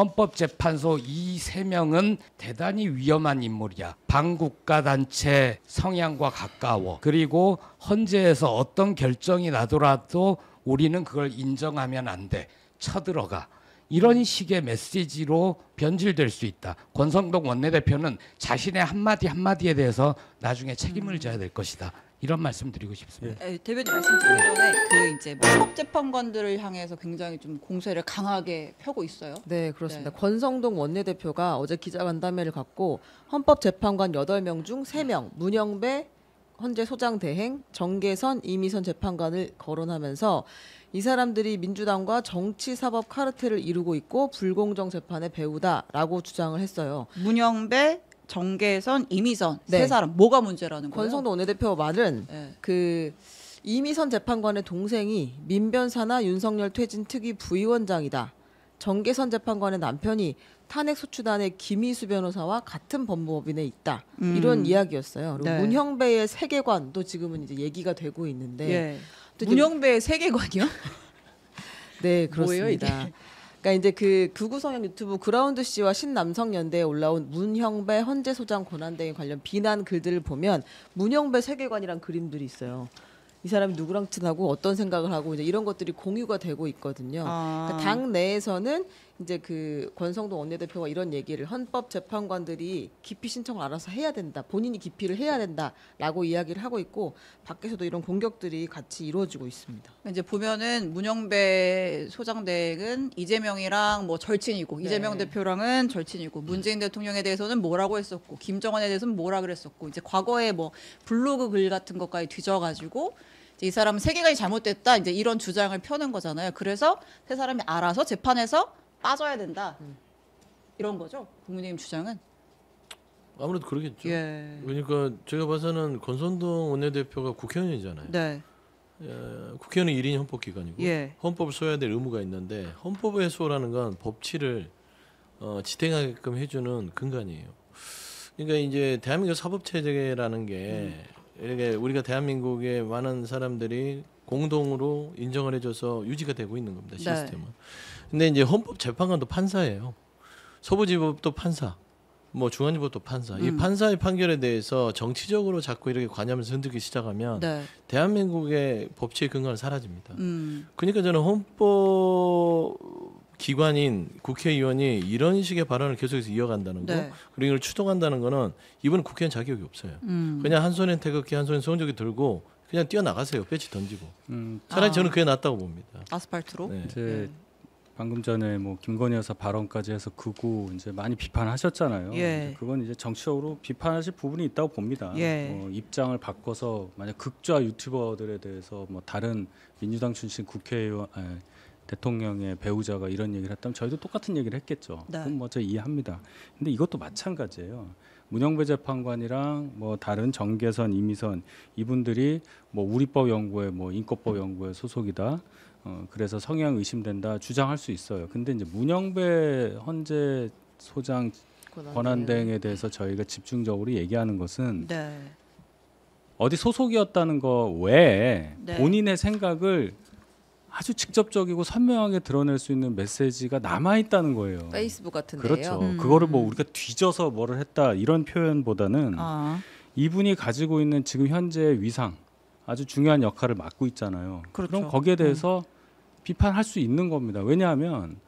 헌법재판소 이 세 명은 대단히 위험한 인물이야. 반국가 단체 성향과 가까워. 그리고 헌재에서 어떤 결정이 나더라도 우리는 그걸 인정하면 안 돼. 쳐들어가. 이런 식의 메시지로 변질될 수 있다. 권성동 원내대표는 자신의 한마디 한마디에 대해서 나중에 책임을 져야 될 것이다. 이런 말씀 드리고 싶습니다. 대변인 말씀 드리기 전에 그 이제 헌법재판관들을 향해서 굉장히 좀 공세를 강하게 펴고 있어요. 네, 그렇습니다. 네. 권성동 원내대표가 어제 기자간담회를 갖고 헌법재판관 8명 중 3명, 문영배 헌재 소장 대행, 정계선, 이미선 재판관을 거론하면서 이 사람들이 민주당과 정치사법 카르텔을 이루고 있고 불공정 재판의 배후다라고 주장을 했어요. 문영배, 정계선, 이미선 네. 세 사람 뭐가 문제라는 거예요? 권성동 원내대표 말은 네. 그 이미선 재판관의 동생이 민변사나 윤석열 퇴진 특위 부위원장이다. 정계선 재판관의 남편이 탄핵소추단의 김희수 변호사와 같은 법무법인에 있다. 이런 이야기였어요. 그리고 네. 문형배의 세계관도 지금은 이제 얘기가 되고 있는데 예. 문영배의 세계관이요? 네, 뭐예요, 이게? 그렇습니다. 그러니까 이제 그 극우성향 유튜브 그라운드 씨와 신남성연대에 올라온 문형배 헌재소장 권한대행 관련 비난 글들을 보면 문형배 세계관이란 그림들이 있어요. 이 사람이 누구랑 친하고 어떤 생각을 하고 이제 이런 것들이 공유가 되고 있거든요. 그러니까 당 내에서는 이제 그 권성동 원내대표가 이런 얘기를 헌법재판관들이 기피 신청을 알아서 해야 된다. 본인이 기피를 해야 된다라고 이야기를 하고 있고 밖에서도 이런 공격들이 같이 이루어지고 있습니다. 이제 보면은 문영배 소장대행은 이재명이랑 뭐 절친이고 네. 이재명 대표랑은 절친이고 문재인 대통령에 대해서는 뭐라고 했었고 김정은에 대해서는 뭐라 그랬었고 이제 과거에 뭐 블로그 글 같은 것까지 뒤져가지고 이제 이 사람은 세계관이 잘못됐다 이제 이런 주장을 펴는 거잖아요. 그래서 세 사람이 알아서 재판에서 빠져야 된다 이런 거죠. 국민의힘 주장은. 아무래도 그러겠죠. 예. 그러니까 제가 봐서는 권성동 원내대표가 국회의원이잖아요. 네. 국회의원은 1인이 헌법기관이고 예. 헌법을 써야 될 의무가 있는데 헌법의 수호라는 건 법치를 지탱하게끔 해주는 근간이에요. 그러니까 이제 대한민국 사법체제라는 게 이렇게 우리가 대한민국의 많은 사람들이 공동으로 인정을 해줘서 유지가 되고 있는 겁니다. 시스템은. 근데 이제 헌법재판관도 판사예요. 서부지법도 판사. 뭐 중앙지법도 판사. 이 판사의 판결에 대해서 정치적으로 자꾸 이렇게 관여하면서 흔들기 시작하면 네. 대한민국의 법치의 근간은 사라집니다. 그러니까 저는 헌법 기관인 국회의원이 이런 식의 발언을 계속해서 이어간다는 거, 네. 그리고 이걸 추동한다는 거는 이분은 국회의원 자격이 없어요. 그냥 한 손엔 태극기, 한 손엔 성적이 들고 그냥 뛰어나가세요. 배치 던지고. 차라리 저는 그게 낫다고 봅니다. 아스팔트로. 네. 이제 방금 전에 뭐 김건희 여사 발언까지 해서 극우 이제 많이 비판하셨잖아요. 예. 이제 그건 이제 정치적으로 비판하실 부분이 있다고 봅니다. 예. 입장을 바꿔서 만약 극좌 유튜버들에 대해서 뭐 다른 민주당 출신 국회의원 대통령의 배우자가 이런 얘기를 했다면 저희도 똑같은 얘기를 했겠죠. 네. 그건 뭐 저 이해합니다. 근데 이것도 마찬가지예요. 문영배 재판관이랑 뭐 다른 정계선, 이미선 이분들이 뭐 우리법 연구회, 뭐 인권법 연구회 소속이다. 그래서 성향 의심된다 주장할 수 있어요. 근데 이제 문영배 헌재 소장 권한대행에 대해서 저희가 집중적으로 얘기하는 것은 네. 어디 소속이었다는 거 외에 네. 본인의 생각을 아주 직접적이고 선명하게 드러낼 수 있는 메시지가 남아 있다는 거예요. 페이스북 같은데요. 그렇죠. 그거를 뭐 우리가 뒤져서 뭐를 했다 이런 표현보다는 이분이 가지고 있는 지금 현재의 위상 아주 중요한 역할을 맡고 있잖아요. 그렇죠. 그럼 거기에 대해서 비판할 수 있는 겁니다. 왜냐하면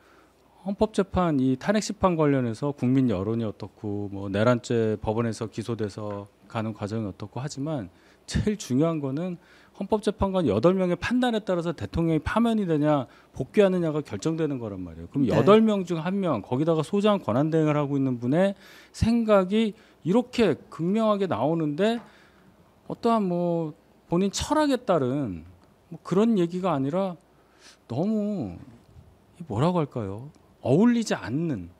헌법재판 이 탄핵 심판 관련해서 국민 여론이 어떻고 뭐 내란죄 법원에서 기소돼서 가는 과정이 어떻고 하지만 제일 중요한 거는 헌법재판관 8명의 판단에 따라서 대통령이 파면이 되냐 복귀하느냐가 결정되는 거란 말이에요. 그럼 네. 8명 중 1명 거기다가 소장 권한대행을 하고 있는 분의 생각이 이렇게 극명하게 나오는데 어떠한 뭐 본인 철학에 따른 뭐 그런 얘기가 아니라 너무 뭐라고 할까요? 어울리지 않는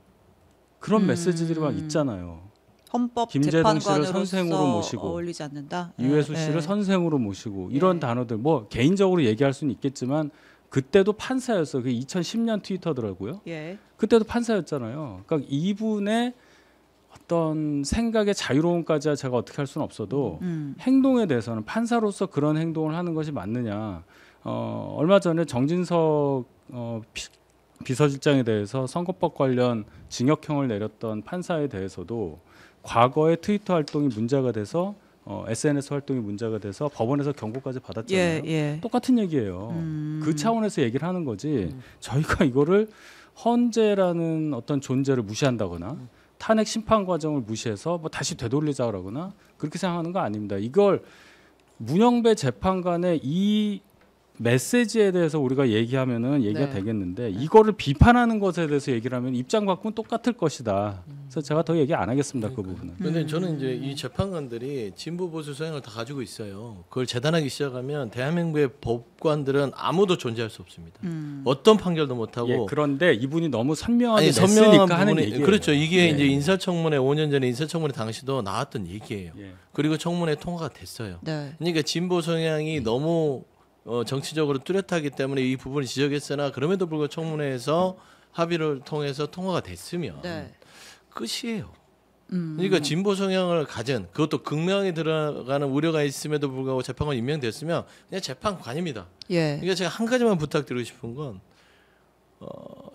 그런 메시지들이 막 있잖아요. 헌법 김재동 씨를 재판관으로서 선생으로 모시고 어울리지 않는다. 이회수 씨를 선생으로 모시고 이런 단어들 뭐 개인적으로 얘기할 수는 있겠지만 그때도 판사였어요. 그 2010년 트위터더라고요. 예. 그때도 판사였잖아요. 그러니까 이분의 어떤 생각의 자유로움까지야 제가 어떻게 할 수는 없어도 행동에 대해서는 판사로서 그런 행동을 하는 것이 맞느냐. 얼마 전에 정진석 비서실장에 대해서 선거법 관련 징역형을 내렸던 판사에 대해서도 과거에 트위터 활동이 문제가 돼서 SNS 활동이 문제가 돼서 법원에서 경고까지 받았잖아요. 예. 똑같은 얘기예요. 그 차원에서 얘기를 하는 거지. 저희가 이거를 헌재라는 어떤 존재를 무시한다거나 탄핵 심판 과정을 무시해서 뭐 다시 되돌리자 그러거나 그렇게 생각하는 거 아닙니다. 이걸 문영배 재판관의 이 메시지에 대해서 우리가 얘기하면은 얘기가 네. 되겠는데 이거를 비판하는 것에 대해서 얘기를 하면 입장 바꾸면 똑같을 것이다. 그래서 제가 더 얘기 안 하겠습니다. 그 부분은. 근데 저는 이제 이 재판관들이 진보 보수 성향을 다 가지고 있어요. 그걸 재단하기 시작하면 대한민국의 법관들은 아무도 존재할 수 없습니다. 어떤 판결도 못 하고. 예, 그런데 이분이 너무 선명하게 아니 선명한 냈으니까 하는 부분이 얘기예요. 그렇죠. 이게 예. 이제 인사청문회 5년 전에 인사청문회 당시도 나왔던 얘기예요. 예. 그리고 청문회 통과가 됐어요. 네. 그러니까 진보 성향이 너무 정치적으로 뚜렷하기 때문에 이 부분을 지적했으나 그럼에도 불구하고 청문회에서 합의를 통해서 통과가 됐으면 네. 끝이에요. 그러니까 진보 성향을 가진 그것도 극명하게 들어가는 우려가 있음에도 불구하고 재판관 임명됐으면 그냥 재판관입니다. 예. 그러니까 제가 한 가지만 부탁드리고 싶은 건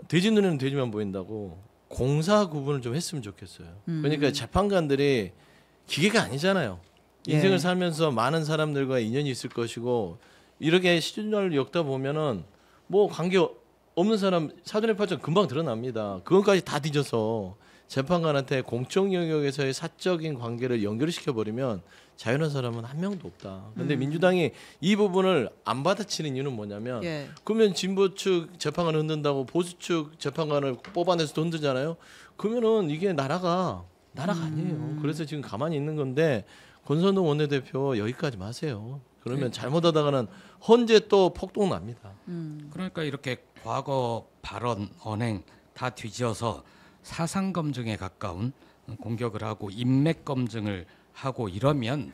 돼지 눈에는 돼지만 보인다고 공사 구분을 좀 했으면 좋겠어요. 그러니까 재판관들이 기계가 아니잖아요. 인생을 예. 살면서 많은 사람들과 인연이 있을 것이고 이렇게 시준을 엮다 보면은 뭐 관계 없는 사람 사전에 파전 금방 드러납니다. 그것까지 다 뒤져서 재판관한테 공적 영역에서의 사적인 관계를 연결시켜 버리면 자유로운 사람은 한 명도 없다. 근데 민주당이 이 부분을 안 받아치는 이유는 뭐냐면 예. 그러면 진보 측 재판관을 흔든다고 보수 측 재판관을 뽑아내서도 흔들잖아요. 그러면은 이게 나라가 아니에요. 그래서 지금 가만히 있는 건데 권선동 원내대표 여기까지 마세요. 그러면 잘못하다가는 헌재 또 폭동 납니다. 그러니까 이렇게 과거 발언, 언행 다 뒤져서 사상 검증에 가까운 공격을 하고 인맥 검증을 하고 이러면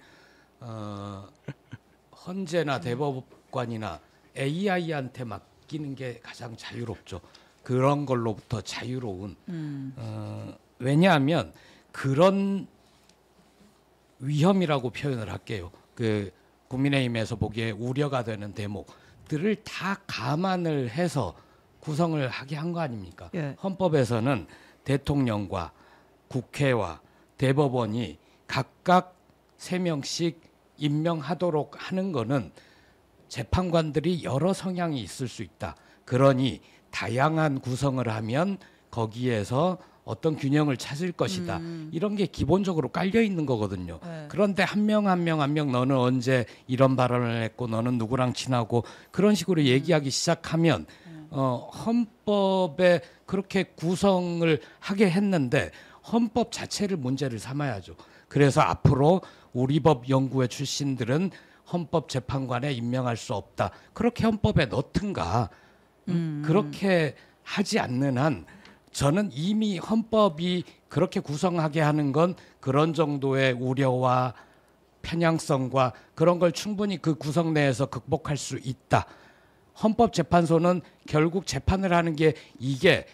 헌재나 대법관이나 AI한테 맡기는 게 가장 자유롭죠. 그런 걸로부터 자유로운 왜냐하면 그런 위험이라고 표현을 할게요. 그 국민의힘에서 보기에 우려가 되는 대목들을 다 감안을 해서 구성을 하게 한 거 아닙니까? 예. 헌법에서는 대통령과 국회와 대법원이 각각 3명씩 임명하도록 하는 거는 재판관들이 여러 성향이 있을 수 있다. 그러니 다양한 구성을 하면 거기에서 어떤 균형을 찾을 것이다. 이런 게 기본적으로 깔려 있는 거거든요. 네. 그런데 한 명 한 명 너는 언제 이런 발언을 했고 너는 누구랑 친하고 그런 식으로 얘기하기 시작하면 헌법에 그렇게 구성을 하게 했는데 헌법 자체를 문제를 삼아야죠. 그래서 앞으로 우리 법 연구회 출신들은 헌법 재판관에 임명할 수 없다. 그렇게 헌법에 넣든가. 그렇게 하지 않는 한 저는 이미 헌법이 그렇게 구성하게 하는 건 그런 정도의 우려와 편향성과 그런 걸 충분히 그 구성 내에서 극복할 수 있다. 헌법재판소는 결국 재판을 하는 게 이게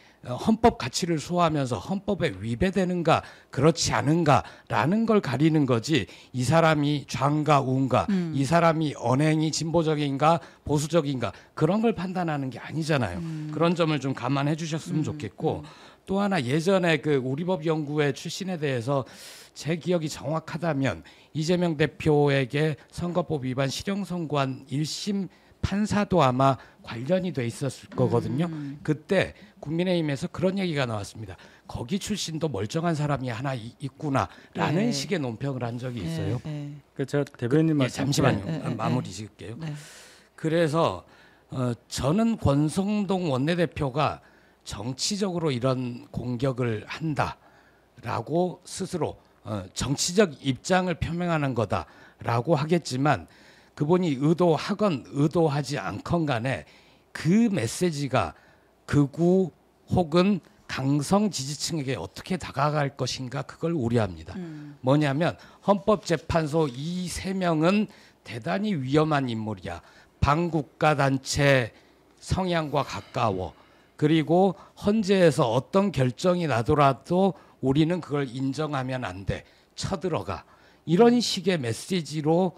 헌법 가치를 소화하면서 헌법에 위배되는가 그렇지 않은가라는 걸 가리는 거지 이 사람이 좌인가 우인가 이 사람이 언행이 진보적인가 보수적인가 그런 걸 판단하는 게 아니잖아요. 그런 점을 좀 감안해 주셨으면 좋겠고 또 하나 예전에 그 우리법 연구회 출신에 대해서 제 기억이 정확하다면 이재명 대표에게 선거법 위반 실형 선고한 1심 판사도 아마 관련이 돼 있었을 거거든요. 그때 국민의힘에서 그런 얘기가 나왔습니다. 거기 출신도 멀쩡한 사람이 하나 있구나라는 네. 식의 논평을 한 적이 있어요. 그 제가 대변인 말씀 잠시만요. 마무리 지을게요. 네. 그래서 저는 권성동 원내대표가 정치적으로 이런 공격을 한다라고 스스로 정치적 입장을 표명하는 거다라고 하겠지만 그분이 의도하건 의도하지 않건 간에 그 메시지가 극우 혹은 강성 지지층에게 어떻게 다가갈 것인가 그걸 우려합니다. 뭐냐면 헌법재판소 이 3명은 대단히 위험한 인물이야. 반국가 단체 성향과 가까워. 그리고 헌재에서 어떤 결정이 나더라도 우리는 그걸 인정하면 안 돼. 쳐들어가. 이런 식의 메시지로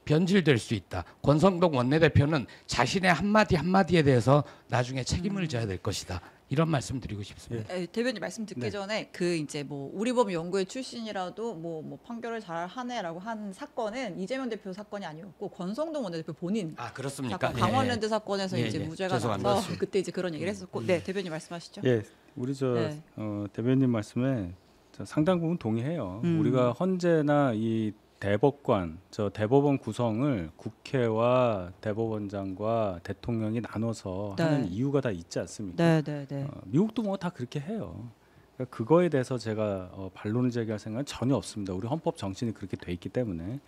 변질될 수 있다. 권성동 원내대표는 자신의 한마디 한마디에 대해서 나중에 책임을 져야 될 것이다. 이런 말씀 드리고 싶습니다. 대변인 말씀 듣기 네. 전에 그 이제 뭐 우리법 연구회 출신이라도 뭐 판결을 잘 하네라고 한 사건은 이재명 대표 사건이 아니었고 권성동 원내대표 본인 아 그렇습니까? 사건, 강원랜드 사건에서 예, 이제 예. 무죄가 죄송합니다. 나서 그때 이제 그런 얘기를 했었고, 네 대변인 말씀하시죠. 예, 우리 네. 대변인 말씀에 저 상당 부분 동의해요. 음. 우리가 헌재나 이 대법관, 대법원 구성을 국회와 대법원장과 대통령이 나눠서 네. 하는 이유가 다 있지 않습니까? 네. 미국도 뭐 다 그렇게 해요. 그러니까 그거에 대해서 제가 반론을 제기할 생각은 전혀 없습니다. 우리 헌법 정신이 그렇게 돼 있기 때문에.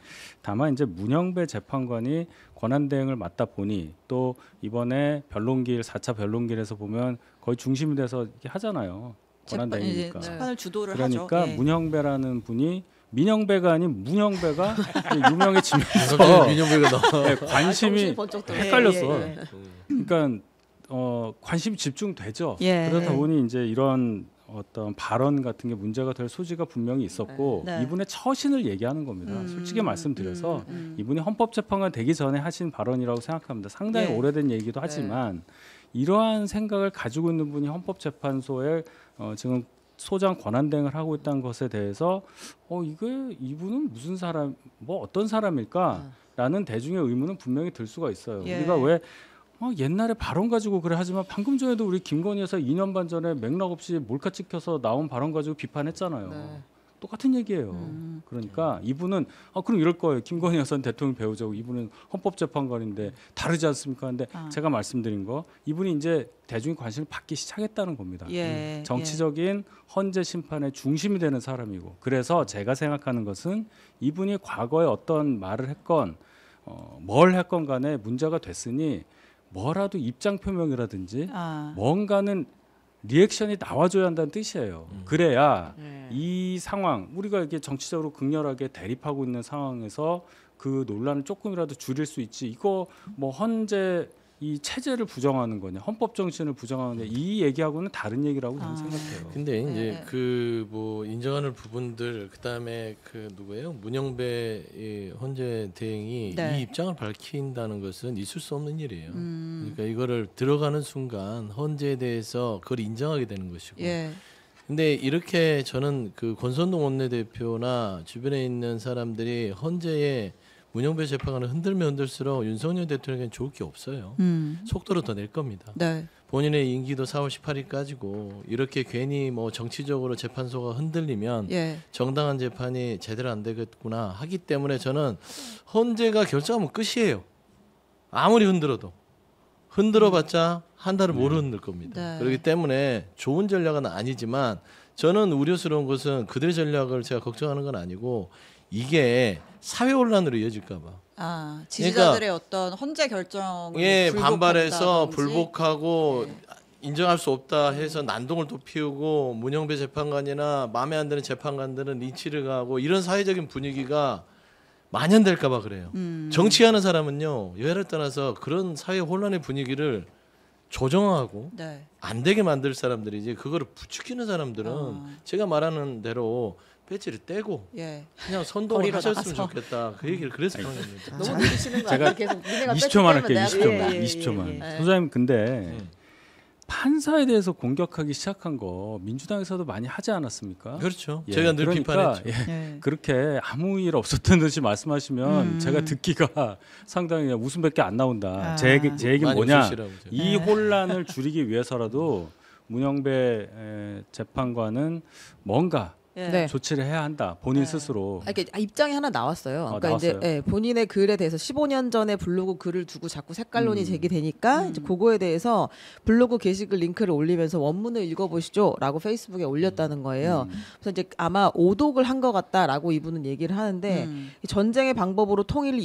다만 이제 문영배 재판관이 권한 대행을 맡다 보니 또 이번에 변론길 4차 변론길에서 보면 거의 중심이 돼서 이렇게 하잖아요. 권한 이제 대행이니까. 재판을 주도를 그러니까 하죠. 예. 문영배라는 분이 민영배가 아닌 문영배가 유명해지면서 갑자기 민영배가 나와. 네, 관심이 정신이 번쩍 들어. 헷갈렸어. 예. 그러니까 관심이 집중되죠. 예. 그러다 보니 이제 이런 어떤 발언 같은 게 문제가 될 소지가 분명히 있었고 네. 이분의 처신을 얘기하는 겁니다. 솔직히 말씀드려서 이분이 헌법재판관 되기 전에 하신 발언이라고 생각합니다. 상당히 예. 오래된 얘기도 하지만 이러한 생각을 가지고 있는 분이 헌법재판소에 지금 소장 권한대행을 하고 있다는 것에 대해서 이분은 무슨 사람, 뭐 어떤 사람일까라는 대중의 의문은 분명히 들 수가 있어요. 예. 우리가 왜 옛날에 발언 가지고 그래 하지만 방금 전에도 우리 김건희 여사 2년 반 전에 맥락 없이 몰카 찍혀서 나온 발언 가지고 비판했잖아요. 네. 똑같은 얘기예요. 그러니까 이분은 그럼 이럴 거예요. 김건희 여사는 대통령 배우자고 이분은 헌법재판관인데 다르지 않습니까? 근데 제가 말씀드린 거 이분이 이제 대중의 관심을 받기 시작했다는 겁니다. 예. 정치적인 헌재 심판의 중심이 되는 사람이고 그래서 제가 생각하는 것은 이분이 과거에 어떤 말을 했건 뭘 했건 간에 문제가 됐으니 뭐라도 입장 표명이라든지 뭔가는 리액션이 나와줘야 한다는 뜻이에요. 그래야 이 상황 우리가 이렇게 정치적으로 극렬하게 대립하고 있는 상황에서 그 논란을 조금이라도 줄일 수 있지. 이거 뭐 헌재 이 체제를 부정하는 거냐, 헌법 정신을 부정하는 이 얘기하고는 다른 얘기라고 저는 생각해요. 근데 이제 네. 그 뭐 인정하는 부분들 그다음에 그 누구예요? 문영배 이 헌재 대행이 네. 이 입장을 밝힌다는 것은 있을 수 없는 일이에요. 그러니까 이거를 들어가는 순간 헌재에 대해서 그걸 인정하게 되는 것이고. 예. 근데 이렇게 저는 그 권선동 원내대표나 주변에 있는 사람들이 헌재에 문영배 재판관을 흔들면 흔들수록 윤석열 대통령에겐 좋을 게 없어요. 속도로 더 낼 겁니다. 네. 본인의 임기도 4월 18일까지고 이렇게 괜히 뭐 정치적으로 재판소가 흔들리면 예. 정당한 재판이 제대로 안 되겠구나 하기 때문에 저는 헌재가 결정하면 끝이에요. 아무리 흔들어봤자 한 달을 못 흔들 겁니다. 네. 그렇기 때문에 좋은 전략은 아니지만 저는 우려스러운 것은 그들의 전략을 제가 걱정하는 건 아니고 이게 사회 혼란으로 이어질까 봐. 지지자들의 어떤 헌재 결정을 반발해서 불복한다든지. 불복하고 인정할 수 없다 해서 난동을 또 피우고 문영배 재판관이나 마음에 안 드는 재판관들은 리치를 가고 이런 사회적인 분위기가 만연될까 봐 그래요. 정치하는 사람은요. 여야를 떠나서 그런 사회 혼란의 분위기를 조정하고 네. 안 되게 만들 사람들이지 그거를 부추기는 사람들은 제가 말하는 대로 배지를 떼고 예. 그냥 선동을 거리로 하셨으면 나가서. 좋겠다. 그 얘기를 그래서 하는 겁니다. 너무 들으시는 거 제가 아니에요? 계속 니네가 20초만 할게요. 뺏기면 20초만. 내가- 예, 예, 20초만. 예, 예. 소장님 근데 판사에 대해서 공격하기 시작한 거 민주당에서도 많이 하지 않았습니까? 그렇죠. 예, 제가 늘 그러니까, 비판했죠. 예. 그렇게 아무 일 없었던 듯이 말씀하시면 제가 듣기가 상당히 그냥 웃음밖에 안 나온다. 제 얘기는 많이 뭐냐? 웃으시라고 제가. 이 혼란을 줄이기 위해서라도 문영배 재판관은 뭔가 예. 네. 조치를 해야 한다. 본인 네. 스스로. 이렇게 입장이 하나 나왔어요. 그러니까 이제 나왔어요? 본인의 글에 대해서 15년 전에 블로그 글을 두고 자꾸 색깔론이 제기되니까 이제 그거에 대해서 블로그 게시글 링크를 올리면서 원문을 읽어보시죠라고 페이스북에 올렸다는 거예요. 그래서 이제 아마 오독을 한 것 같다라고 이분은 얘기를 하는데 이 전쟁의 방법으로 통일을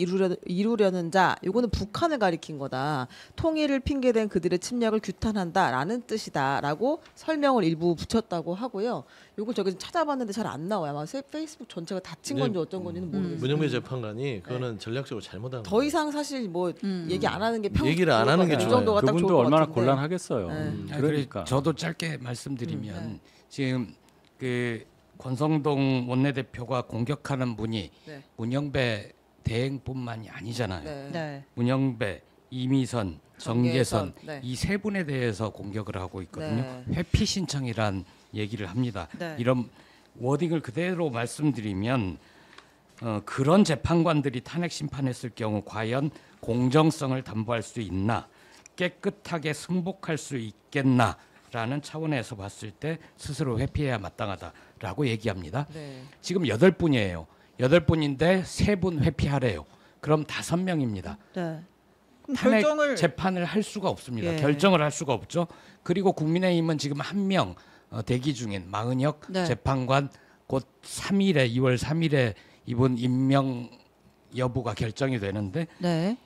이루려는 자, 이거는 북한을 가리킨 거다. 통일을 핑계댄 그들의 침략을 규탄한다라는 뜻이다라고 설명을 일부 붙였다고 하고요. 이걸 저기 찾아봤는데 잘 안 나와요. 아마 페이스북 전체가 닫힌 건지 어쩐 건지는 모르겠어요. 문영배 재판관이 그거는 전략적으로 잘못한 더 거예요. 이상 사실 뭐 얘기 안 하는 게 얘기를 안 하는 게 그 좋아요. 정도가 딱 좋을 그분도 것 얼마나 같은데. 곤란하겠어요. 그러니까 그러니까 저도 짧게 말씀드리면 지금 그 권성동 원내대표가 공격하는 분이 네. 문영배 대행뿐만이 아니잖아요. 네. 네. 문영배, 이미선, 정계선 네. 이 세 분에 대해서 공격을 하고 있거든요. 네. 회피 신청이란 얘기를 합니다. 네. 이런 워딩을 그대로 말씀드리면 그런 재판관들이 탄핵 심판했을 경우 과연 공정성을 담보할 수 있나, 깨끗하게 승복할 수 있겠나라는 차원에서 봤을 때 스스로 회피해야 마땅하다라고 얘기합니다. 네. 지금 8분이에요. 8분인데 3분 회피하래요. 그럼 5명입니다. 네. 그럼 탄핵 결정을 재판을 할 수가 없습니다. 예. 결정을 할 수가 없죠. 그리고 국민의힘은 지금 1명 대기 중인 마은혁 네. 재판관 곧 3일에 2월 3일에 이분 임명 여부가 결정이 되는데 네.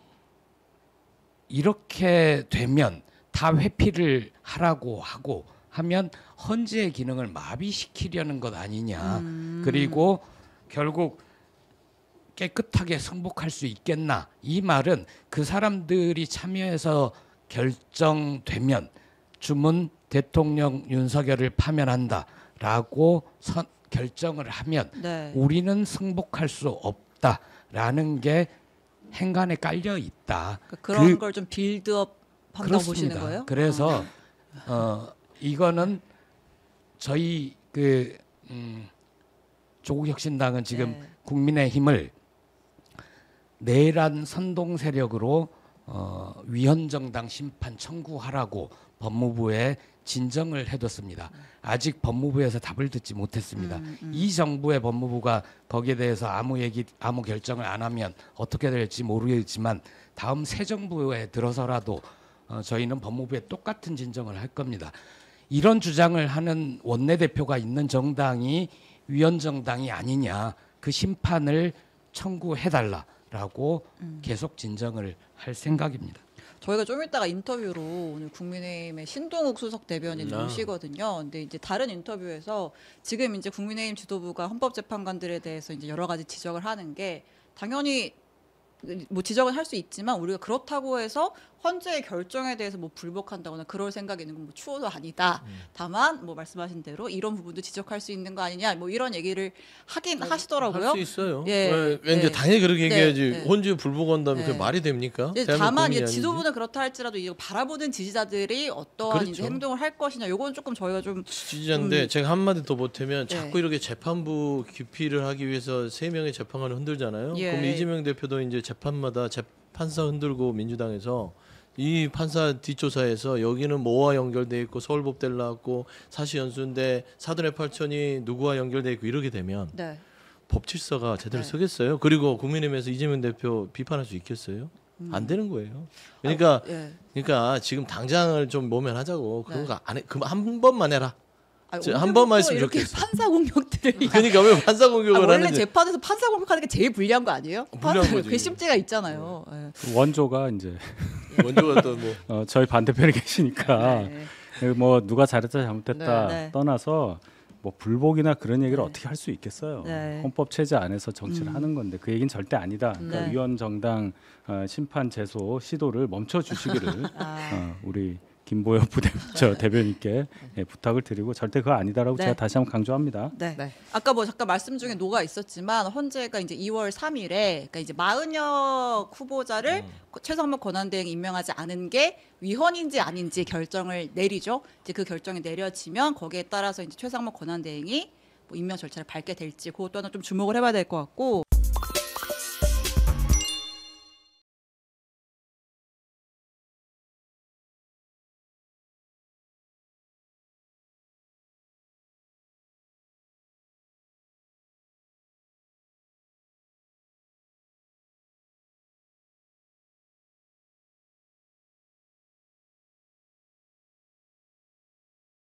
이렇게 되면 다 회피를 하라고 하고 하면 헌재의 기능을 마비시키려는 것 아니냐. 그리고 결국 깨끗하게 승복할 수 있겠나. 이 말은 그 사람들이 참여해서 결정되면 주문 대통령 윤석열을 파면한다라고 결정을 하면 네. 우리는 승복할 수 없다라는 게 행간에 깔려 있다. 그러니까 그런 그- 걸 좀 빌드업 한다고 보시는 그렇습니다. 거예요? 그래서 이거는 저희 조국혁신당은 지금 네. 국민의힘을 내란 선동 세력으로 위헌정당 심판 청구하라고 법무부에 진정을 해뒀습니다. 아직 법무부에서 답을 듣지 못했습니다. 이 정부의 법무부가 거기에 대해서 아무 결정을 안 하면 어떻게 될지 모르겠지만 다음 새 정부에 들어서라도 저희는 법무부에 똑같은 진정을 할 겁니다. 이런 주장을 하는 원내대표가 있는 정당이 위헌정당이 아니냐, 그 심판을 청구해달라라고 계속 진정을 할 생각입니다. 저희가 좀 이따가 인터뷰로 오늘 국민의힘의 신동욱 수석 대변인 아. 모시거든요. 근데 이제 다른 인터뷰에서 지금 이제 국민의힘 지도부가 헌법재판관들에 대해서 이제 여러 가지 지적을 하는 게 당연히 뭐 지적은 할 수 있지만 우리가 그렇다고 해서 헌재의 결정에 대해서 뭐 불복한다거나 그럴 생각이 있는 건 뭐 추호도 아니다. 다만 뭐 말씀하신 대로 이런 부분도 지적할 수 있는 거 아니냐 뭐 이런 얘기를 하긴 하시더라고요. 할 수 있어요. 예, 왠지 예. 당연히 그렇게 네, 얘기해야지. 네. 혼주 불복한다면 네. 그게 말이 됩니까? 이제 대한민국 다만 국민이 이제 아닌지. 지도부는 그렇다 할지라도 이거 바라보는 지지자들이 어떠한 그렇죠. 이제 행동을 할 것이냐, 요건 조금 저희가 좀 지지자인데 제가 한마디 더 보태면 네. 자꾸 이렇게 재판부 기피를 하기 위해서 3명의 재판관을 흔들잖아요. 예. 그럼 이재명 대표도 이제 재판마다 판사 흔들고 민주당에서 이 판사 뒷조사에서 여기는 뭐와 연결돼 있고 서울법대를 나왔고 사시연수인데 사돈의 8천이 누구와 연결돼 있고 이러게 되면 네. 법질서가 제대로 네. 서겠어요? 그리고 국민의힘에서 이재명 대표 비판할 수 있겠어요? 안 되는 거예요. 그러니까 예. 그러니까 지금 당장을 좀 모면하자고 그런 네. 거 안 해. 그럼 한 번만 해라. 아니, 한 번만 언제부터 했으면 이렇게 좋겠어. 판사 공격들을 그러니까 왜 판사 공격을 원래 하는지 재판에서 판사 공격하는 게 제일 불리한 거 아니에요? 불리한 거지. 괘씸죄가 있잖아요. 예. 원조가 이제 원조가 또 뭐 저희 반대편에 계시니까 네. 뭐 누가 잘했다 잘못했다 네. 네. 떠나서 뭐 불복이나 그런 얘기를 네. 어떻게 할 수 있겠어요. 네. 헌법 체제 안에서 정치를 하는 건데 그 얘기는 절대 아니다. 그러니까 네. 위헌 정당 심판 제소 시도를 멈춰 주시기를 아. 우리 김보엽 대변인께 부탁을 드리고 절대 그거 아니다라고 네. 제가 다시 한번 강조합니다. 네. 네. 아까 뭐 잠깐 말씀 중에 노가 있었지만 헌재가 이제 2월 3일에 그러니까 이제 마은혁 후보자를 최상목 권한대행 임명하지 않은 게 위헌인지 아닌지 결정을 내리죠. 이제 그 결정이 내려지면 거기에 따라서 이제 최상목 권한대행이 뭐 임명 절차를 밟게 될지 그것 또한 좀 주목을 해봐야 될 것 같고.